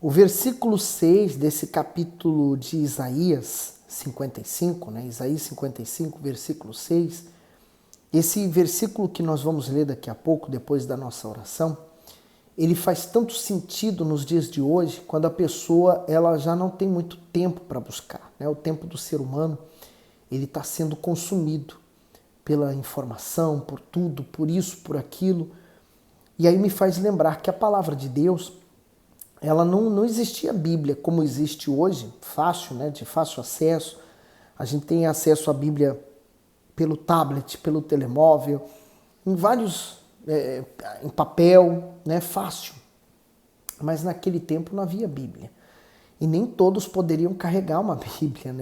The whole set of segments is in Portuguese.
O versículo 6 desse capítulo de Isaías 55, Isaías 55, versículo 6, esse versículo que nós vamos ler daqui a pouco, depois da nossa oração, ele faz tanto sentido nos dias de hoje, quando a pessoa ela já não tem muito tempo para buscar. O tempo do ser humano ele está sendo consumido pela informação, por tudo, por isso, por aquilo. E aí me faz lembrar que a palavra de Deus, ela não existia a Bíblia como existe hoje, fácil, de fácil acesso. A gente tem acesso à Bíblia pelo tablet, pelo telemóvel, em vários, em papel, fácil. Mas naquele tempo não havia Bíblia. E nem todos poderiam carregar uma Bíblia,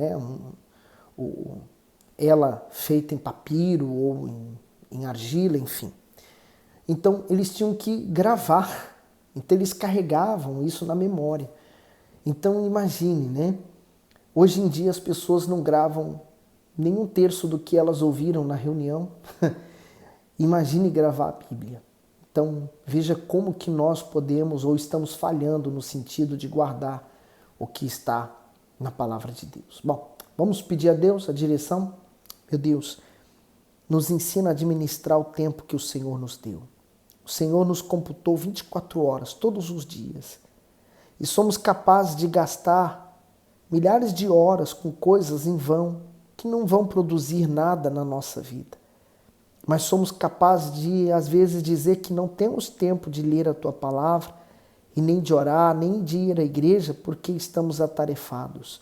ela feita em papiro ou em argila, enfim. Então eles tinham que gravar. Então eles carregavam isso na memória. Então imagine, hoje em dia as pessoas não gravam nem um terço do que elas ouviram na reunião. Imagine gravar a Bíblia. Então veja como que nós podemos ou estamos falhando no sentido de guardar o que está na palavra de Deus. Bom, vamos pedir a Deus a direção? Meu Deus, nos ensina a administrar o tempo que o Senhor nos deu. O Senhor nos computou 24 horas, todos os dias. E somos capazes de gastar milhares de horas com coisas em vão, que não vão produzir nada na nossa vida. Mas somos capazes de, às vezes, dizer que não temos tempo de ler a Tua palavra, e nem de orar, nem de ir à igreja, porque estamos atarefados.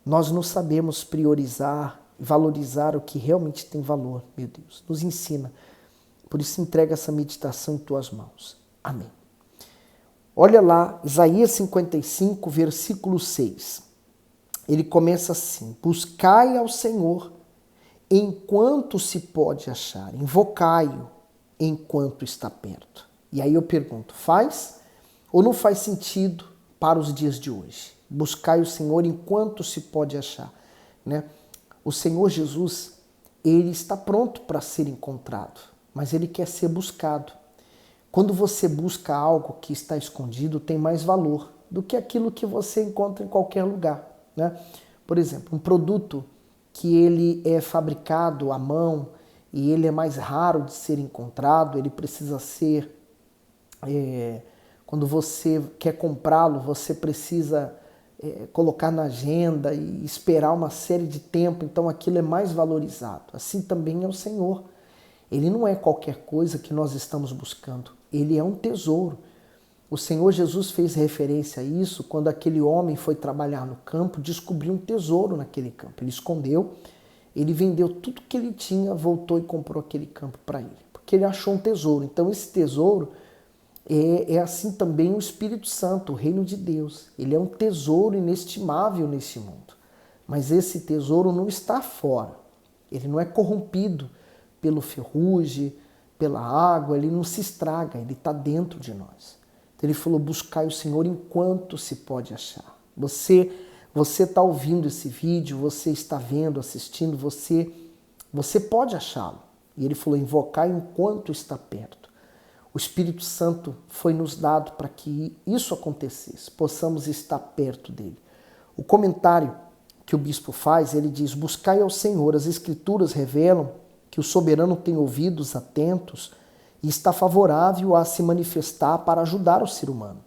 Nós não sabemos priorizar, valorizar o que realmente tem valor, meu Deus. Nos ensina. Por isso entrega essa meditação em Tuas mãos. Amém. Olha lá, Isaías 55, versículo 6. Ele começa assim: buscai ao Senhor enquanto se pode achar, invocai-o enquanto está perto. E aí eu pergunto, faz ou não faz sentido para os dias de hoje? Buscai o Senhor enquanto se pode achar. O Senhor Jesus, ele está pronto para ser encontrado, mas ele quer ser buscado. Quando você busca algo que está escondido, tem mais valor do que aquilo que você encontra em qualquer lugar. Por exemplo, um produto que ele é fabricado à mão e ele é mais raro de ser encontrado, ele precisa ser... quando você quer comprá-lo, você precisa colocar na agenda e esperar uma série de tempo, então aquilo é mais valorizado. Assim também é o Senhor. Ele não é qualquer coisa que nós estamos buscando, ele é um tesouro. O Senhor Jesus fez referência a isso quando aquele homem foi trabalhar no campo, descobriu um tesouro naquele campo. Ele escondeu, ele vendeu tudo que ele tinha, voltou e comprou aquele campo para ele, porque ele achou um tesouro. Então esse tesouro é assim também o Espírito Santo, o reino de Deus. Ele é um tesouro inestimável neste mundo. Mas esse tesouro não está fora, ele não é corrompido pelo ferrugem, pela água, ele não se estraga, ele está dentro de nós. Então ele falou, buscai o Senhor enquanto se pode achar. Você está ouvindo esse vídeo, você está vendo, assistindo, você pode achá-lo. E ele falou, invocai enquanto está perto. O Espírito Santo foi nos dado para que isso acontecesse, possamos estar perto dele. O comentário que o bispo faz, ele diz, buscai ao Senhor, as Escrituras revelam que o soberano tem ouvidos atentos e está favorável a se manifestar para ajudar o ser humano.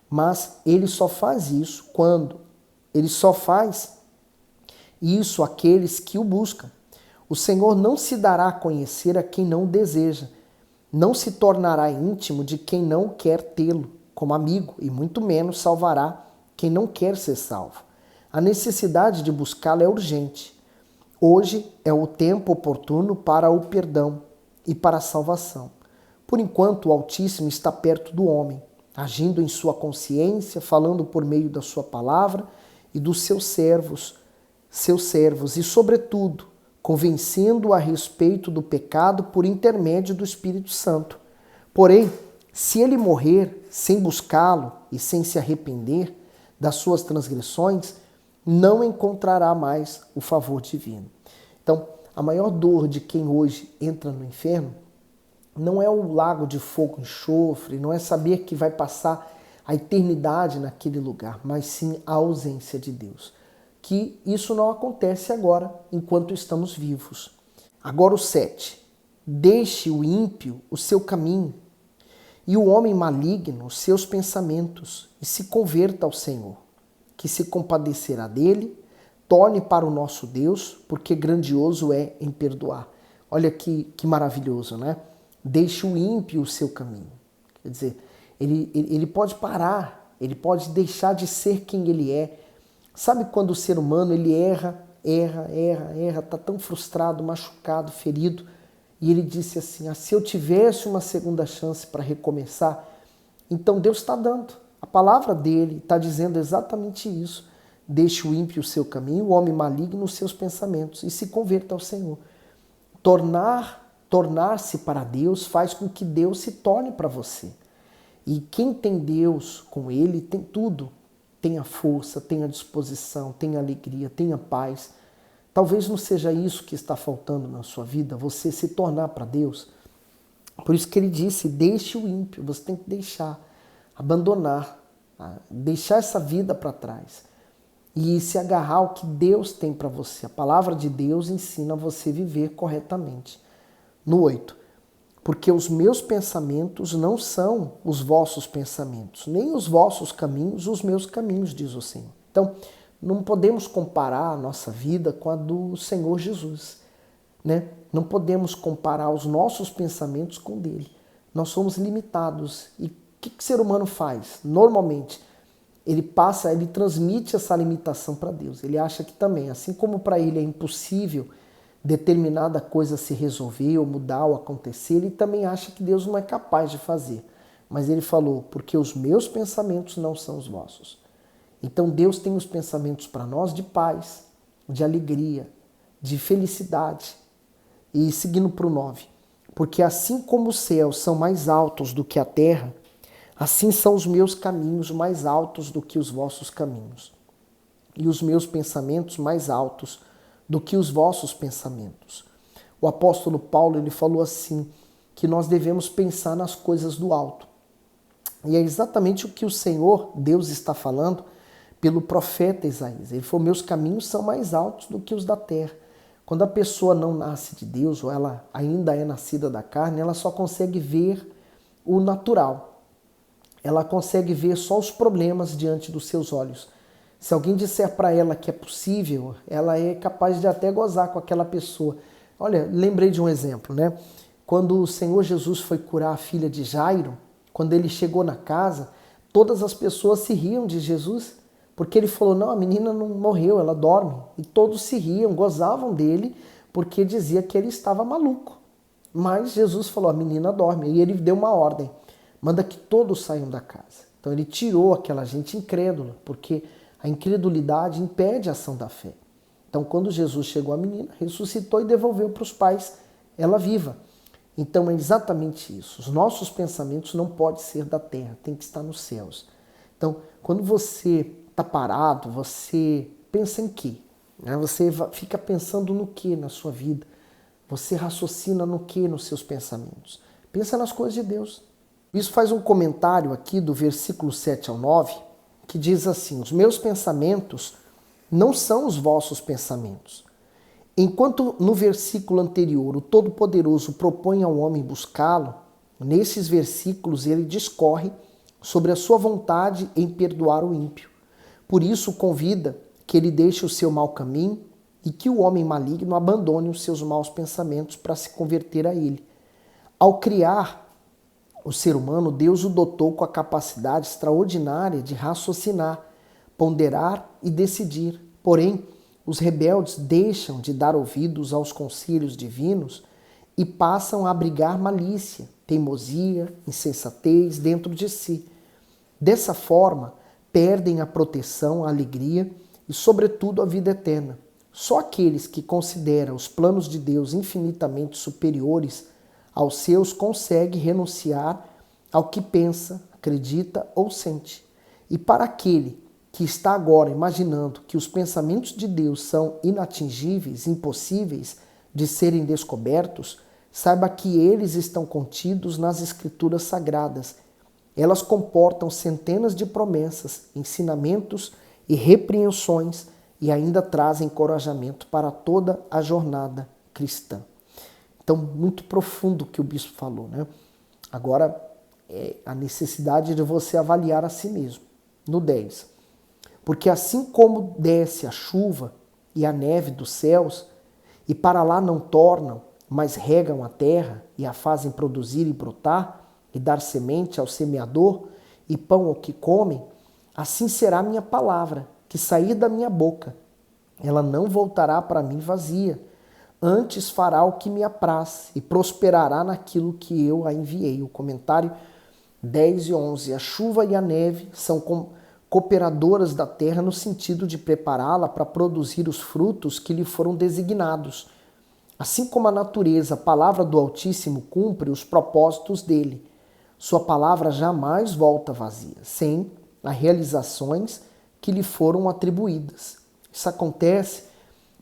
Mas ele só faz isso àqueles que o buscam. O Senhor não se dará a conhecer a quem não o deseja, não se tornará íntimo de quem não quer tê-lo como amigo, e muito menos salvará quem não quer ser salvo. A necessidade de buscá-lo é urgente. Hoje é o tempo oportuno para o perdão e para a salvação. Por enquanto, o Altíssimo está perto do homem, agindo em sua consciência, falando por meio da sua palavra e dos seus servos, e, sobretudo, convencendo-o a respeito do pecado por intermédio do Espírito Santo. Porém, se ele morrer sem buscá-lo e sem se arrepender das suas transgressões, não encontrará mais o favor divino. Então, a maior dor de quem hoje entra no inferno não é o lago de fogo e enxofre, não é saber que vai passar a eternidade naquele lugar, mas sim a ausência de Deus. Que isso não acontece agora, enquanto estamos vivos. Agora o 7. Deixe o ímpio o seu caminho e o homem maligno os seus pensamentos e se converta ao Senhor, que se compadecerá dele, torne para o nosso Deus, porque grandioso é em perdoar. Olha que maravilhoso, né? Deixe o ímpio o seu caminho. Quer dizer, ele pode parar, ele pode deixar de ser quem ele é. Sabe quando o ser humano ele erra, está tão frustrado, machucado, ferido, e ele disse assim, se eu tivesse uma segunda chance para recomeçar, então Deus está dando. A palavra dele está dizendo exatamente isso. Deixe o ímpio o seu caminho, o homem maligno os seus pensamentos e se converta ao Senhor. Tornar-se para Deus faz com que Deus se torne para você. E quem tem Deus com ele tem tudo. Tem a força, tem a disposição, tem a alegria, tem a paz. Talvez não seja isso que está faltando na sua vida, você se tornar para Deus. Por isso que ele disse, deixe o ímpio, você tem que deixar, abandonar, deixar essa vida para trás e se agarrar ao que Deus tem para você. A palavra de Deus ensina você a viver corretamente. No 8, porque os meus pensamentos não são os vossos pensamentos, nem os vossos caminhos os meus caminhos, diz o Senhor. Então, não podemos comparar a nossa vida com a do Senhor Jesus, né? Não podemos comparar os nossos pensamentos com o dele. Nós somos limitados. E o que o ser humano faz? Normalmente, ele transmite essa limitação para Deus. Ele acha que também, assim como para ele é impossível determinada coisa se resolver ou mudar ou acontecer, ele também acha que Deus não é capaz de fazer. Mas ele falou, porque os meus pensamentos não são os vossos. Então Deus tem os pensamentos para nós de paz, de alegria, de felicidade. E seguindo para o 9, porque assim como os céus são mais altos do que a terra, assim são os meus caminhos mais altos do que os vossos caminhos, e os meus pensamentos mais altos do que os vossos pensamentos. O apóstolo Paulo ele falou assim, que nós devemos pensar nas coisas do alto. E é exatamente o que o Senhor, Deus, está falando pelo profeta Isaías. Ele falou, meus caminhos são mais altos do que os da terra. Quando a pessoa não nasce de Deus, ou ela ainda é nascida da carne, ela só consegue ver o natural. Ela consegue ver só os problemas diante dos seus olhos. Se alguém disser para ela que é possível, ela é capaz de até gozar com aquela pessoa. Olha, lembrei de um exemplo, né? Quando o Senhor Jesus foi curar a filha de Jairo, quando ele chegou na casa, todas as pessoas se riam de Jesus, porque ele falou, não, a menina não morreu, ela dorme. E todos se riam, gozavam dele, porque dizia que ele estava maluco. Mas Jesus falou, a menina dorme. E ele deu uma ordem, manda que todos saiam da casa. Então ele tirou aquela gente incrédula, porque a incredulidade impede a ação da fé. Então quando Jesus chegou à menina, ressuscitou e devolveu para os pais ela viva. Então é exatamente isso. Os nossos pensamentos não podem ser da terra, tem que estar nos céus. Então quando você está parado, você pensa em quê? Você fica pensando no que na sua vida? Você raciocina no que nos seus pensamentos? Pensa nas coisas de Deus. Isso faz um comentário aqui do versículo 7 ao 9, que diz assim, os meus pensamentos não são os vossos pensamentos. Enquanto no versículo anterior o Todo-Poderoso propõe ao homem buscá-lo, nesses versículos ele discorre sobre a sua vontade em perdoar o ímpio. Por isso convida que ele deixe o seu mau caminho e que o homem maligno abandone os seus maus pensamentos para se converter a ele. Ao criar o ser humano, Deus o dotou com a capacidade extraordinária de raciocinar, ponderar e decidir. Porém, os rebeldes deixam de dar ouvidos aos conselhos divinos e passam a abrigar malícia, teimosia, insensatez dentro de si. Dessa forma, perdem a proteção, a alegria e, sobretudo, a vida eterna. Só aqueles que consideram os planos de Deus infinitamente superiores aos seus conseguem renunciar ao que pensa, acredita ou sente. E para aquele que está agora imaginando que os pensamentos de Deus são inatingíveis, impossíveis de serem descobertos, saiba que eles estão contidos nas Escrituras Sagradas Elas comportam centenas de promessas, ensinamentos e repreensões e ainda trazem encorajamento para toda a jornada cristã. Então, muito profundo o que o bispo falou, né? Agora, a necessidade de você avaliar a si mesmo. No 10. Porque assim como desce a chuva e a neve dos céus, e para lá não tornam, mas regam a terra e a fazem produzir e brotar, e dar semente ao semeador e pão ao que comem, assim será minha palavra, que sair da minha boca. Ela não voltará para mim vazia, antes fará o que me apraz e prosperará naquilo que eu a enviei. O comentário 10 e 11. A chuva e a neve são cooperadoras da terra no sentido de prepará-la para produzir os frutos que lhe foram designados. Assim como a natureza, a palavra do Altíssimo cumpre os propósitos dele. Sua palavra jamais volta vazia, sem as realizações que lhe foram atribuídas. Isso acontece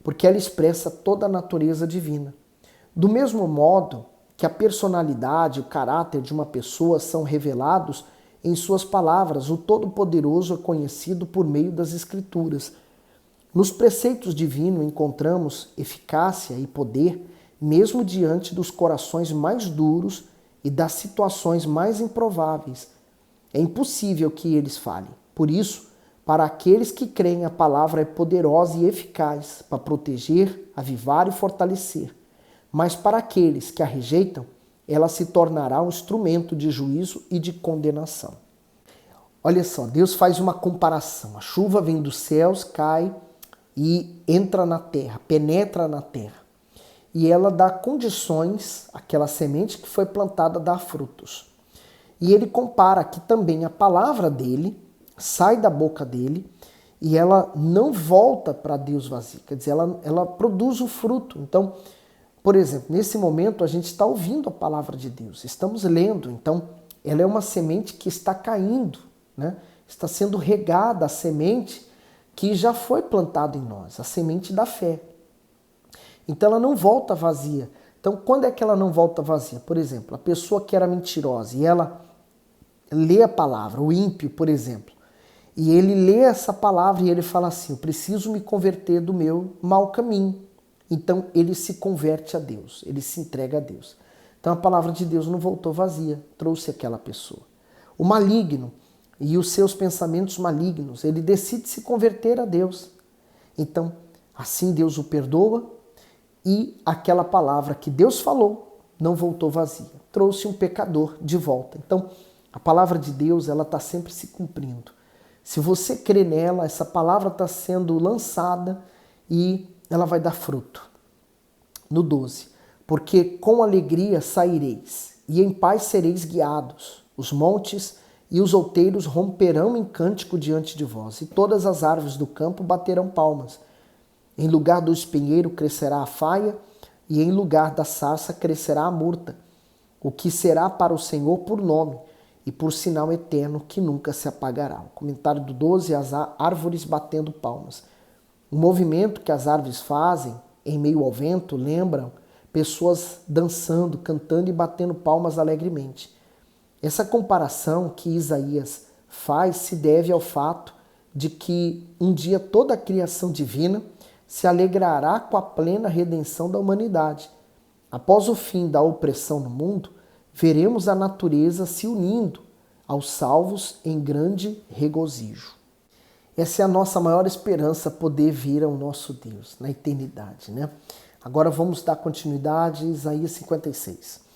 porque ela expressa toda a natureza divina. Do mesmo modo que a personalidade e o caráter de uma pessoa são revelados em suas palavras, o Todo-Poderoso é conhecido por meio das Escrituras. Nos preceitos divinos encontramos eficácia e poder, mesmo diante dos corações mais duros e das situações mais improváveis. É impossível que eles falhem. Por isso, para aqueles que creem, a palavra é poderosa e eficaz para proteger, avivar e fortalecer. Mas para aqueles que a rejeitam, ela se tornará um instrumento de juízo e de condenação. Olha só, Deus faz uma comparação. A chuva vem dos céus, cai e entra na terra, penetra na terra. E ela dá condições àquela semente que foi plantada a dar frutos. E ele compara que também a palavra dele sai da boca dele e ela não volta para Deus vazia. Quer dizer, ela produz o fruto. Então, por exemplo, nesse momento a gente está ouvindo a palavra de Deus, estamos lendo. Então, ela é uma semente que está caindo, né? Está sendo regada a semente que já foi plantada em nós, a semente da fé. Então ela não volta vazia. Então quando é que ela não volta vazia? Por exemplo, a pessoa que era mentirosa e ela lê a palavra, o ímpio, por exemplo, e ele lê essa palavra e ele fala assim: eu preciso me converter do meu mau caminho. Então ele se converte a Deus, ele se entrega a Deus. Então a palavra de Deus não voltou vazia, trouxe aquela pessoa. O maligno e os seus pensamentos malignos, ele decide se converter a Deus. Então, assim Deus o perdoa e aquela palavra que Deus falou não voltou vazia. Trouxe um pecador de volta. Então, a palavra de Deus, ela está sempre se cumprindo. Se você crê nela, essa palavra está sendo lançada e ela vai dar fruto. No 12. Porque com alegria saireis e em paz sereis guiados. Os montes e os outeiros romperão em cântico diante de vós, e todas as árvores do campo baterão palmas. Em lugar do espinheiro crescerá a faia, e em lugar da sarça crescerá a murta, o que será para o Senhor por nome e por sinal eterno que nunca se apagará. O comentário do 12, as árvores batendo palmas. O movimento que as árvores fazem em meio ao vento lembram pessoas dançando, cantando e batendo palmas alegremente. Essa comparação que Isaías faz se deve ao fato de que um dia toda a criação divina se alegrará com a plena redenção da humanidade. Após o fim da opressão no mundo, veremos a natureza se unindo aos salvos em grande regozijo. Essa é a nossa maior esperança, poder vir ao nosso Deus na eternidade, né? Agora vamos dar continuidade a Isaías 56.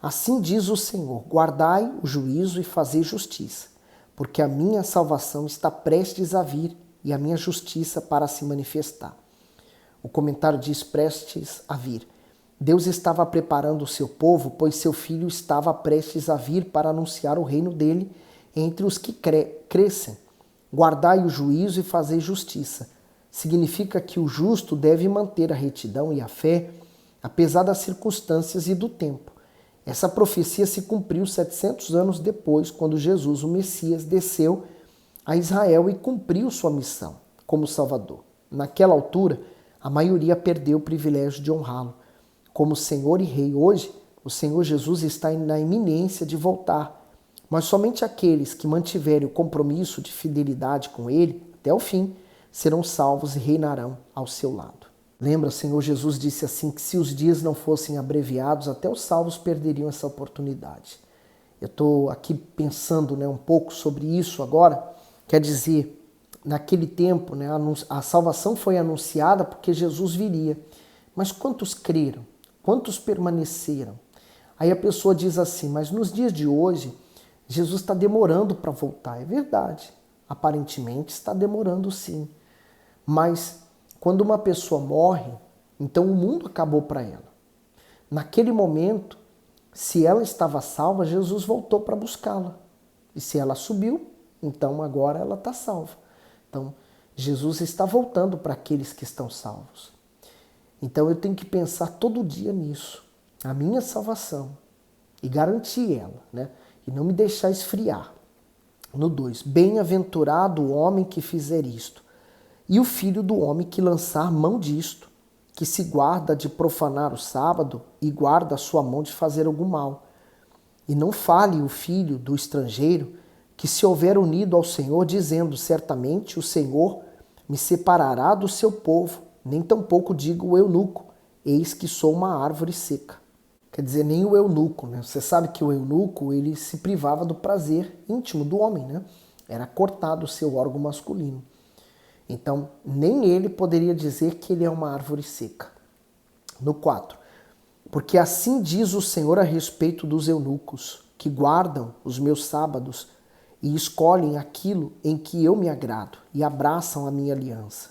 Assim diz o Senhor: guardai o juízo e fazei justiça, porque a minha salvação está prestes a vir e a minha justiça para se manifestar. O comentário diz prestes a vir. Deus estava preparando o seu povo, pois seu filho estava prestes a vir para anunciar o reino dele entre os que crescem. Guardai o juízo e fazei justiça. Significa que o justo deve manter a retidão e a fé, apesar das circunstâncias e do tempo. Essa profecia se cumpriu 700 anos depois, quando Jesus, o Messias, desceu a Israel e cumpriu sua missão como Salvador. Naquela altura, a maioria perdeu o privilégio de honrá-lo como Senhor e Rei. Hoje, o Senhor Jesus está na iminência de voltar, mas somente aqueles que mantiverem o compromisso de fidelidade com ele até o fim serão salvos e reinarão ao seu lado. Lembra, o Senhor Jesus disse assim, que se os dias não fossem abreviados, até os salvos perderiam essa oportunidade. Eu estou aqui pensando, um pouco sobre isso agora. Quer dizer, naquele tempo, a salvação foi anunciada porque Jesus viria. Mas quantos creram? Quantos permaneceram? Aí a pessoa diz assim, mas nos dias de hoje, Jesus está demorando para voltar. É verdade, aparentemente está demorando sim. Mas quando uma pessoa morre, então o mundo acabou para ela. Naquele momento, se ela estava salva, Jesus voltou para buscá-la. E se ela subiu, então agora ela está salva. Então, Jesus está voltando para aqueles que estão salvos. Então eu tenho que pensar todo dia nisso, a minha salvação, e garantir ela, e não me deixar esfriar. No 2, bem-aventurado o homem que fizer isto, e o filho do homem que lançar mão disto, que se guarda de profanar o sábado e guarda a sua mão de fazer algum mal. E não fale o filho do estrangeiro que se houver unido ao Senhor, dizendo, certamente o Senhor me separará do seu povo, nem tampouco diga o eunuco, eis que sou uma árvore seca. Quer dizer, nem o eunuco, Você sabe que o eunuco, ele se privava do prazer íntimo do homem, Era cortado o seu órgão masculino. Então, nem ele poderia dizer que ele é uma árvore seca. No 4, porque assim diz o Senhor a respeito dos eunucos, que guardam os meus sábados e escolhem aquilo em que eu me agrado e abraçam a minha aliança.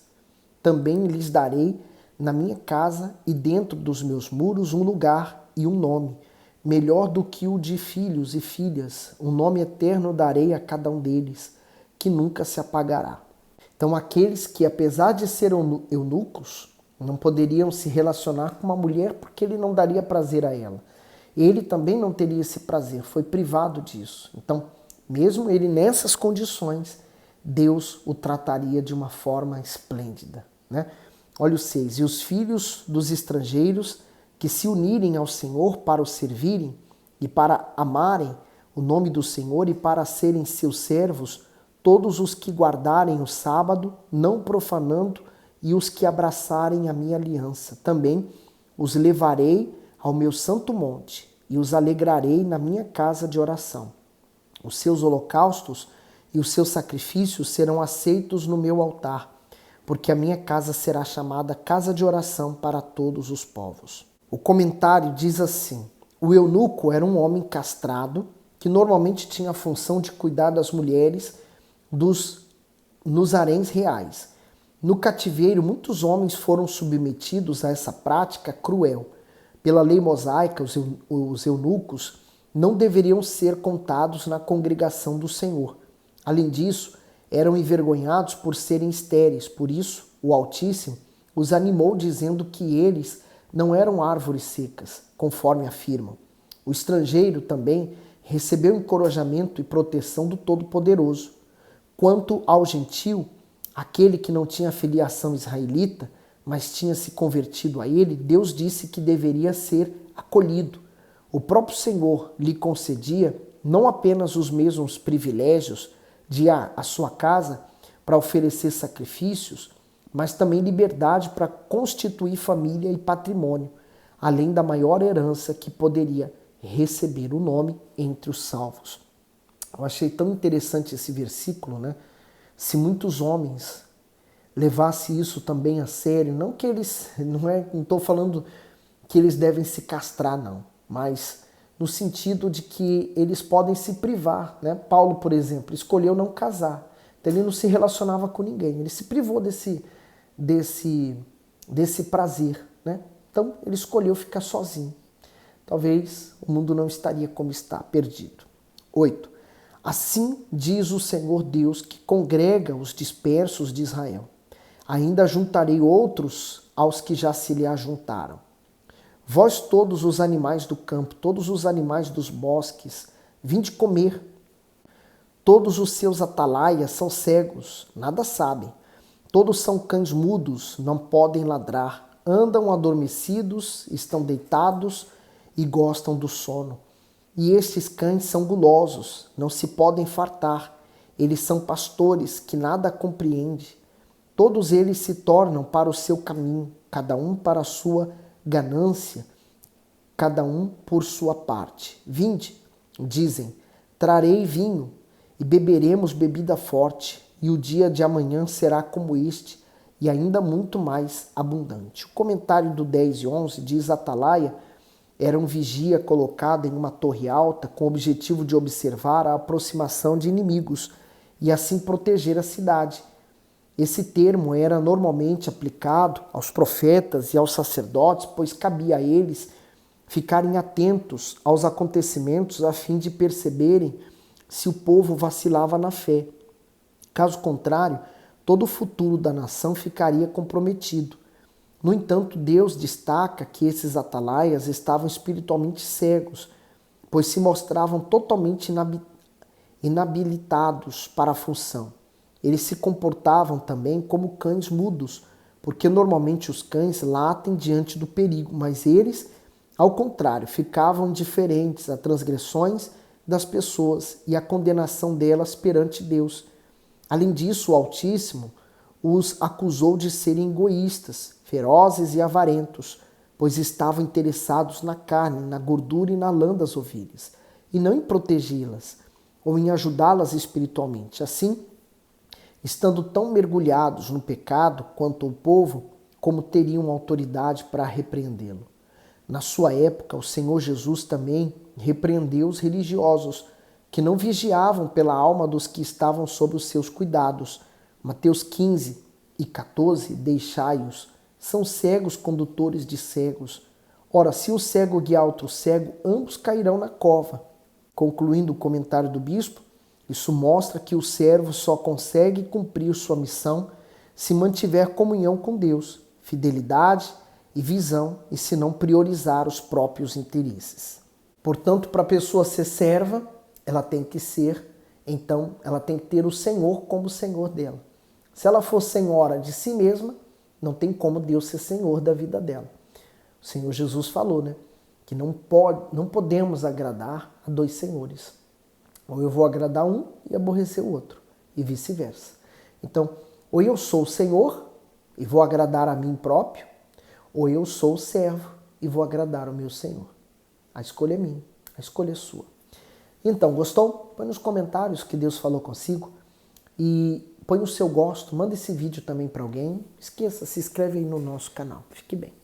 Também lhes darei na minha casa e dentro dos meus muros um lugar e um nome, melhor do que o de filhos e filhas. Um nome eterno darei a cada um deles, que nunca se apagará. Então, aqueles que, apesar de serem eunucos, não poderiam se relacionar com uma mulher porque ele não daria prazer a ela. Ele também não teria esse prazer, foi privado disso. Então, mesmo ele nessas condições, Deus o trataria de uma forma esplêndida. Olha o 6. E os filhos dos estrangeiros que se unirem ao Senhor para o servirem e para amarem o nome do Senhor e para serem seus servos, todos os que guardarem o sábado, não profanando, e os que abraçarem a minha aliança. Também os levarei ao meu santo monte e os alegrarei na minha casa de oração. Os seus holocaustos e os seus sacrifícios serão aceitos no meu altar, porque a minha casa será chamada casa de oração para todos os povos. O comentário diz assim: o eunuco era um homem castrado que normalmente tinha a função de cuidar das mulheres nos haréns reais. No cativeiro, muitos homens foram submetidos a essa prática cruel. Pela lei mosaica, os eunucos não deveriam ser contados na congregação do Senhor. Além disso, eram envergonhados por serem estéreis. Por isso, o Altíssimo os animou dizendo que eles não eram árvores secas, conforme afirmam. O estrangeiro também recebeu encorajamento e proteção do Todo-Poderoso. Quanto ao gentio, aquele que não tinha filiação israelita, mas tinha se convertido a ele, Deus disse que deveria ser acolhido. O próprio Senhor lhe concedia não apenas os mesmos privilégios de ir à sua casa para oferecer sacrifícios, mas também liberdade para constituir família e patrimônio, além da maior herança que poderia receber o nome entre os salvos. Eu achei tão interessante esse versículo, Se muitos homens levassem isso também a sério, não que eles, não estou falando que eles devem se castrar, não, mas no sentido de que eles podem se privar, Paulo, por exemplo, escolheu não casar, então ele não se relacionava com ninguém, ele se privou desse prazer, Então ele escolheu ficar sozinho. Talvez o mundo não estaria como está, perdido. 8. Assim diz o Senhor Deus, que congrega os dispersos de Israel. Ainda juntarei outros aos que já se lhe ajuntaram. Vós todos os animais do campo, todos os animais dos bosques, vinde comer. Todos os seus atalaias são cegos, nada sabem. Todos são cães mudos, não podem ladrar. Andam adormecidos, estão deitados e gostam do sono. E estes cães são gulosos, não se podem fartar. Eles são pastores que nada compreendem. Todos eles se tornam para o seu caminho, cada um para a sua ganância, cada um por sua parte. Vinde, dizem, trarei vinho e beberemos bebida forte, e o dia de amanhã será como este, e ainda muito mais abundante. O comentário do 10 e 11 diz: Atalaia era um vigia colocado em uma torre alta com o objetivo de observar a aproximação de inimigos e assim proteger a cidade. Esse termo era normalmente aplicado aos profetas e aos sacerdotes, pois cabia a eles ficarem atentos aos acontecimentos a fim de perceberem se o povo vacilava na fé. Caso contrário, todo o futuro da nação ficaria comprometido. No entanto, Deus destaca que esses atalaias estavam espiritualmente cegos, pois se mostravam totalmente inabilitados para a função. Eles se comportavam também como cães mudos, porque normalmente os cães latem diante do perigo, mas eles, ao contrário, ficavam indiferentes a transgressões das pessoas e a condenação delas perante Deus. Além disso, o Altíssimo os acusou de serem egoístas, ferozes e avarentos, pois estavam interessados na carne, na gordura e na lã das ovelhas, e não em protegê-las ou em ajudá-las espiritualmente. Assim, estando tão mergulhados no pecado quanto o povo, como teriam autoridade para repreendê-lo? Na sua época, o Senhor Jesus também repreendeu os religiosos, que não vigiavam pela alma dos que estavam sob os seus cuidados. Mateus 15 e 14, deixai-os, são cegos condutores de cegos. Ora, se o cego guiar outro cego, ambos cairão na cova. Concluindo o comentário do bispo, isso mostra que o servo só consegue cumprir sua missão se mantiver comunhão com Deus, fidelidade e visão, e se não priorizar os próprios interesses. Portanto, para a pessoa ser serva, ela tem que ter o Senhor como Senhor dela. Se ela for senhora de si mesma, não tem como Deus ser Senhor da vida dela. O Senhor Jesus falou, né, que não podemos agradar a dois senhores. Ou eu vou agradar um e aborrecer o outro, e vice-versa. Então, ou eu sou o Senhor e vou agradar a mim próprio, ou eu sou o servo e vou agradar o meu Senhor. A escolha é minha, a escolha é sua. Então, gostou? Põe nos comentários que Deus falou consigo e põe o seu gosto, manda esse vídeo também para alguém. Esqueça, se inscreve aí no nosso canal. Fique bem.